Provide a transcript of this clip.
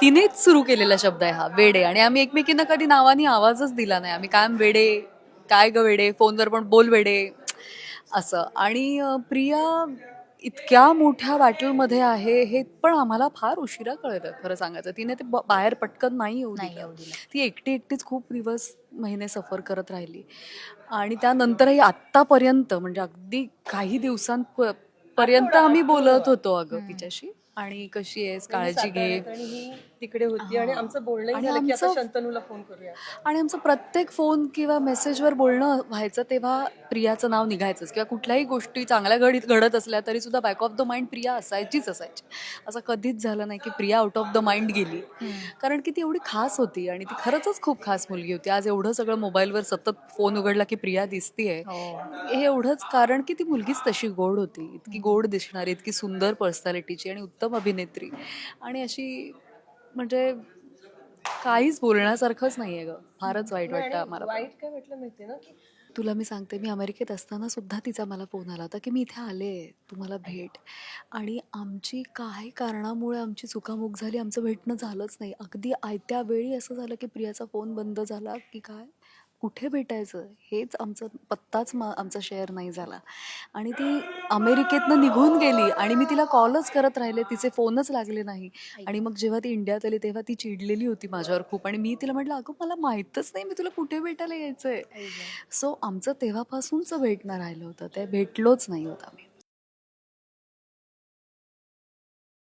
तिनेच सुरू केलेला शब्द आहे हा, वेडे. आणि आम्ही एकमेकींना कधी नावानी आवाजच दिला नाही. आम्ही कायम वेडे, काय ग वेडे, फोनवर पण बोल वेडे, असं. आणि प्रिया इतक्या मोठ्या बॅटलमध्ये आहे हे पण आम्हाला फार उशिरा कळलं खरं सांगायचं. तिने ते बाहेर पटकन नाही येऊ नाही दिलं. येऊ दिलं. ती एकटी एकटीच खूप दिवस महिने सफर करत राहिली. आणि त्यानंतरही आत्तापर्यंत म्हणजे अगदी काही दिवसांपर्यंत आम्ही बोलत होतो अगं तिच्याशी. आणि कशी आहेस, काळजी घे. आणि ही तिकडे होती आणि आमचं बोलणंही आणि झालं की आता आमचं शंतनूला फोन करूया. आणि आमचं प्रत्येक फोन किंवा मेसेजवर बोलणं व्हायचं तेव्हा प्रियाचं नाव निघायचंच. किंवा कुठल्याही गोष्टी चांगल्या घडत असल्या तरी सुद्धा back of the mind Priya असायचीच असायची. असं कधीच झालं नाही की Priya out of the mind गेली. कारण की ती एवढी खास होती आणि ती खरंच खूप खास मुलगी होती. आज एवढं सगळं मोबाईलवर सतत फोन उघडला की प्रिया दिसतीये, हे एवढंच कारण की ती मुलगीच तशी गोड होती. इतकी गोड दिसणारी, इतकी सुंदर पर्सनॅलिटीची आणि उत्तम अभिनेत्री. आणि अशी म्हणजे काहीच बोलण्यासारखंच नाहीये ग. फारच वाईट वाटतं आम्हाला. वाईट काय वाटलं माहितीये ना की तुला मी सांगते, मी अमेरिकेत असताना सुद्धा तिचा मला फोन आला होता की मी इथे आले, तू मला भेट. आणि आमची काही कारणामुळे आमची चुकामुक झाली, आमचं भेटणं झालंच नाही. अगदी आयत्या वेळी असं झालं की प्रियाचा फोन बंद झाला की काय, कुठे भेटायचं हेच आमचं पत्ताच आमचा शेअर नाही झाला. आणि ती अमेरिकेतनं निघून गेली आणि मी तिला कॉलच करत राहिले, तिचे फोनच लागले नाही. आणि मग जेव्हा ती इंडियात आली तेव्हा ती चिडलेली होती माझ्यावर खूप. आणि मी तिला म्हटलं, अगं मला माहीतच नाही मी तुला कुठे भेटायला यायचंय. सो आमचं तेव्हापासूनच भेटणं राहिलं होतं, ते भेटलोच नाही होत आम्ही.